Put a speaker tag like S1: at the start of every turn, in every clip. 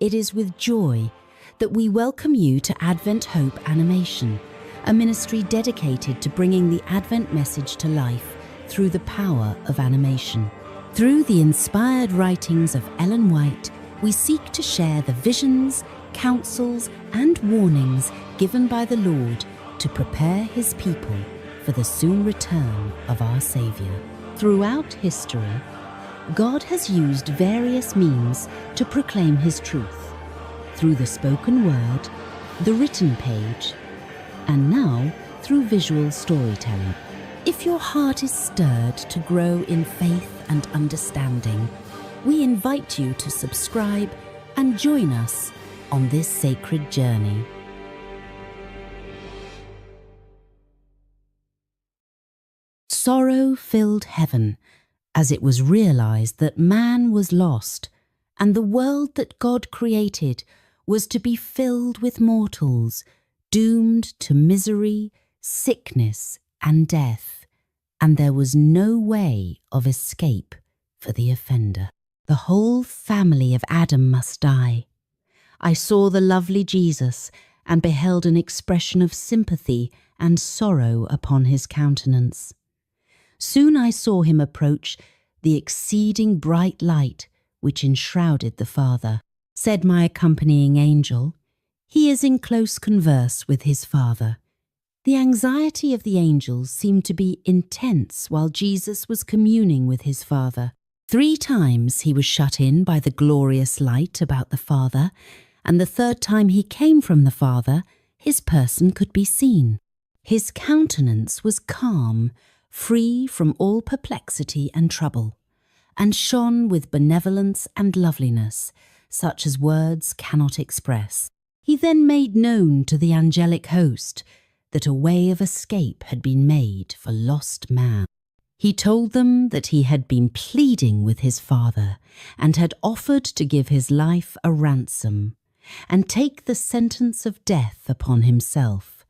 S1: it is with joy that we welcome you to Advent Hope Animation, a ministry dedicated to bringing the Advent message to life through the power of animation. Through the inspired writings of Ellen White, we seek to share the visions, counsels, and warnings given by the Lord to prepare His people for the soon return of our Saviour. Throughout history, God has used various means to proclaim His truth, through the spoken word, the written page, and now through visual storytelling. If your heart is stirred to grow in faith and understanding, we invite you to subscribe and join us on this sacred journey. Sorrow filled heaven as it was realized that man was lost and the world that God created was to be filled with mortals doomed to misery, sickness, and death, and there was no way of escape for the offender. The whole family of Adam must die. I saw the lovely Jesus and beheld an expression of sympathy and sorrow upon his countenance. Soon I saw him approach the exceeding bright light which enshrouded the Father. Said my accompanying angel, "He is in close converse with his Father." The anxiety of the angels seemed to be intense while Jesus was communing with his Father. 3 times he was shut in by the glorious light about the Father, and the 3rd time he came from the Father, his person could be seen. His countenance was calm, free from all perplexity and trouble, and shone with benevolence and loveliness, such as words cannot express. He then made known to the angelic host that a way of escape had been made for lost man. He told them that he had been pleading with his Father and had offered to give his life a ransom and take the sentence of death upon himself,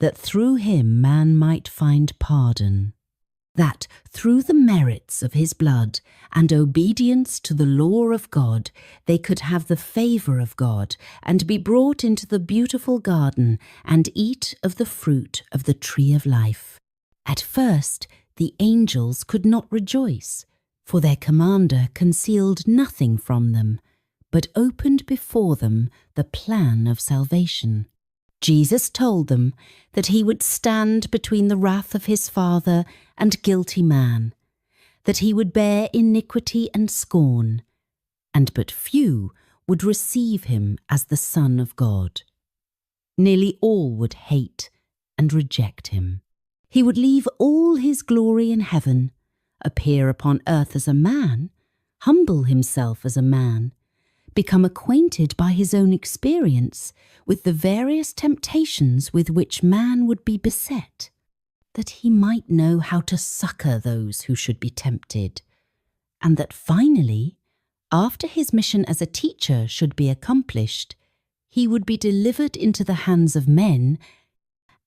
S1: that through him man might find pardon. That through the merits of his blood and obedience to the law of God, they could have the favour of God and be brought into the beautiful garden and eat of the fruit of the tree of life. At first, the angels could not rejoice, for their commander concealed nothing from them, but opened before them the plan of salvation. Jesus told them that he would stand between the wrath of his Father and guilty man, that he would bear iniquity and scorn, and but few would receive him as the Son of God. Nearly all would hate and reject him. He would leave all his glory in heaven, appear upon earth as a man, humble himself as a man, become acquainted by his own experience with the various temptations with which man would be beset, that he might know how to succour those who should be tempted, and that finally, after his mission as a teacher should be accomplished, he would be delivered into the hands of men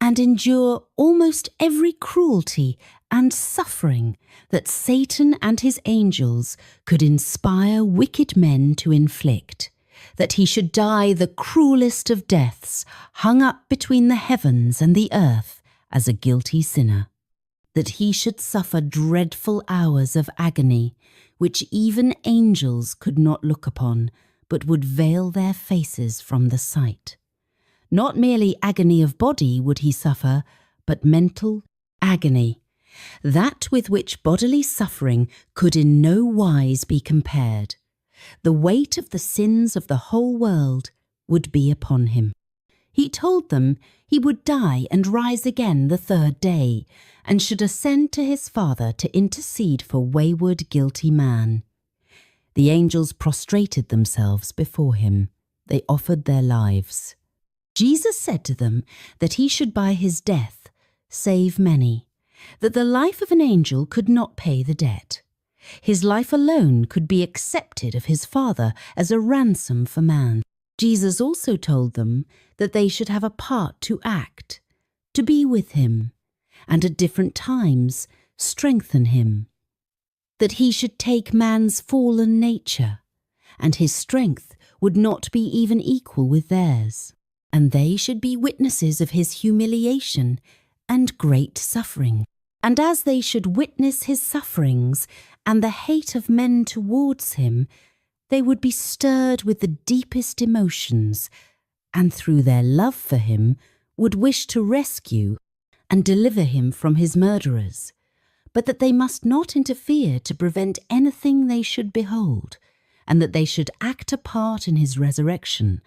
S1: and endure almost every cruelty and suffering that Satan and his angels could inspire wicked men to inflict, that he should die the cruelest of deaths, hung up between the heavens and the earth as a guilty sinner, that he should suffer dreadful hours of agony, which even angels could not look upon, but would veil their faces from the sight. Not merely agony of body would he suffer, but mental agony, that with which bodily suffering could in no wise be compared. The weight of the sins of the whole world would be upon him. He told them he would die and rise again the 3rd day, and should ascend to his Father to intercede for wayward, guilty man. The angels prostrated themselves before him. They offered their lives. Jesus said to them that he should by his death save many, that the life of an angel could not pay the debt. His life alone could be accepted of his Father as a ransom for man. Jesus also told them that they should have a part to act, to be with him, and at different times strengthen him, that he should take man's fallen nature, and his strength would not be even equal with theirs, and they should be witnesses of his humiliation and great suffering. And as they should witness his sufferings and the hate of men towards him, they would be stirred with the deepest emotions, and through their love for him would wish to rescue and deliver him from his murderers, but that they must not interfere to prevent anything they should behold, and that they should act a part in his resurrection,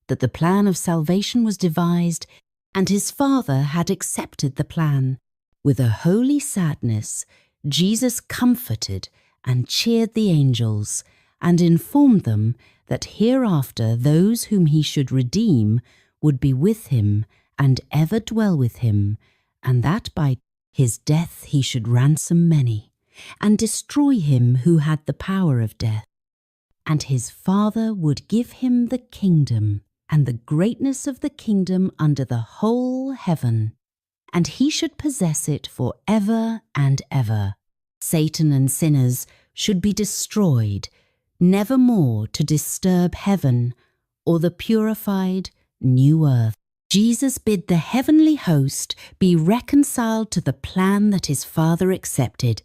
S1: that the plan of salvation was devised, and his Father had accepted the plan. With a holy sadness, Jesus comforted and cheered the angels, and informed them that hereafter those whom he should redeem would be with him and ever dwell with him, and that by his death he should ransom many, and destroy him who had the power of death. And his Father would give him the kingdom, and the greatness of the kingdom under the whole heaven, and he should possess it for ever and ever. Satan and sinners should be destroyed, never more to disturb heaven or the purified new earth. Jesus bid the heavenly host be reconciled to the plan that his Father accepted,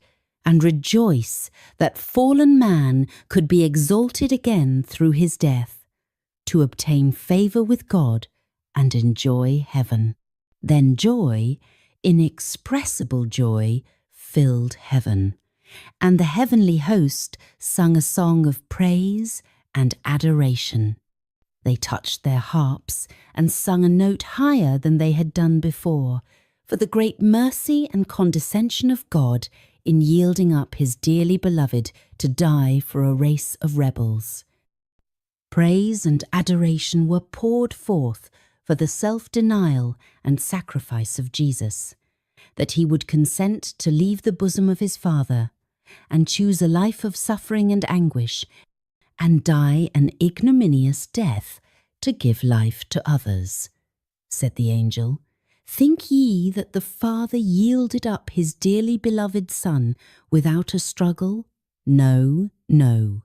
S1: and rejoice that fallen man could be exalted again through his death, to obtain favour with God and enjoy heaven. Then joy, inexpressible joy, filled heaven, and the heavenly host sung a song of praise and adoration. They touched their harps and sung a note higher than they had done before, for the great mercy and condescension of God in yielding up his dearly beloved to die for a race of rebels. Praise and adoration were poured forth for the self-denial and sacrifice of Jesus, that he would consent to leave the bosom of his Father and choose a life of suffering and anguish, and die an ignominious death to give life to others. Said the angel, "Think ye that the Father yielded up his dearly beloved Son without a struggle? No, no.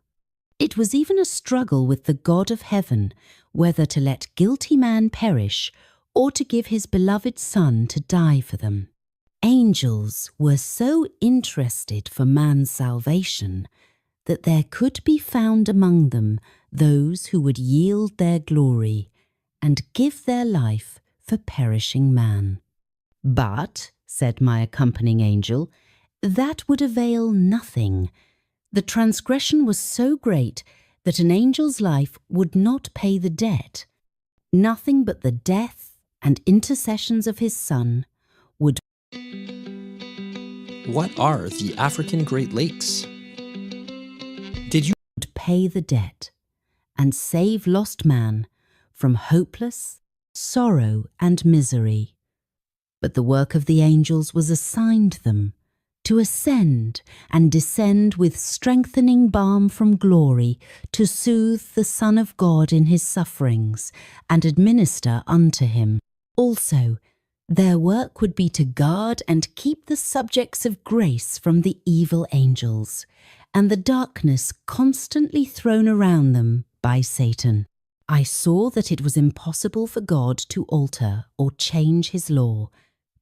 S1: It was even a struggle with the God of heaven, whether to let guilty man perish or to give his beloved Son to die for them." Angels were so interested for man's salvation that there could be found among them those who would yield their glory and give their life for perishing man. "But," said my accompanying angel, "that would avail nothing. The transgression was so great that an angel's life would not pay the debt. Nothing but the death and intercessions of his Son would."
S2: What are the African Great Lakes? Did you
S1: pay the debt and save lost man from hopeless sorrow and misery. But the work of the angels was assigned them to ascend and descend with strengthening balm from glory, to soothe the Son of God in his sufferings and administer unto him. Also, their work would be to guard and keep the subjects of grace from the evil angels, and the darkness constantly thrown around them by Satan. I saw that it was impossible for God to alter or change his law,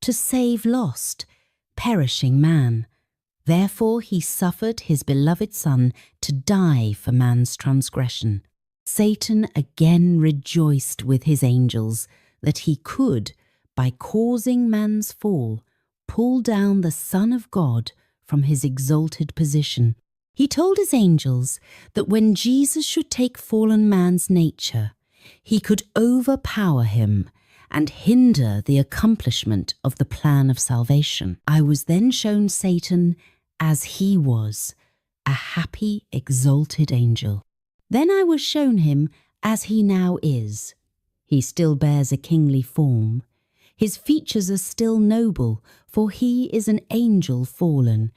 S1: to save lost, perishing man. Therefore he suffered his beloved Son to die for man's transgression. Satan again rejoiced with his angels that he could, by causing man's fall, pull down the Son of God from his exalted position. He told his angels that when Jesus should take fallen man's nature, he could overpower him and hinder the accomplishment of the plan of salvation. I was then shown Satan as he was, a happy, exalted angel. Then I was shown him as he now is. He still bears a kingly form. His features are still noble, for he is an angel fallen.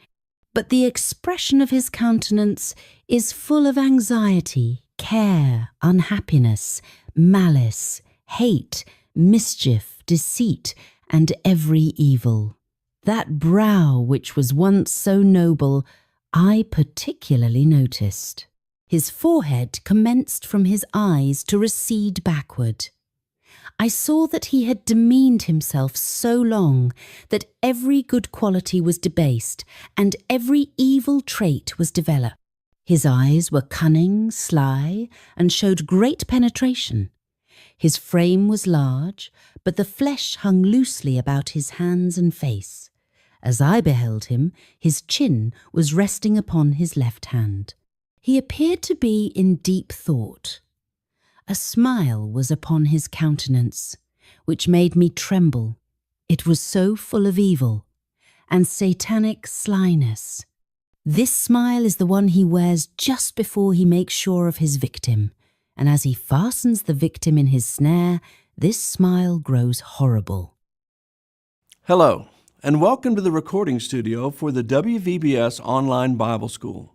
S1: But the expression of his countenance is full of anxiety, care, unhappiness, malice, hate, mischief, deceit, and every evil. That brow which was once so noble, I particularly noticed. His forehead commenced from his eyes to recede backward. I saw that he had demeaned himself so long that every good quality was debased and every evil trait was developed. His eyes were cunning, sly, and showed great penetration. His frame was large, but the flesh hung loosely about his hands and face. As I beheld him, his chin was resting upon his left hand. He appeared to be in deep thought. A smile was upon his countenance, which made me tremble. It was so full of evil and satanic slyness. This smile is the one he wears just before he makes sure of his victim, and as he fastens the victim in his snare, this smile grows horrible.
S3: Hello, and welcome to the recording studio for the WVBS Online Bible School.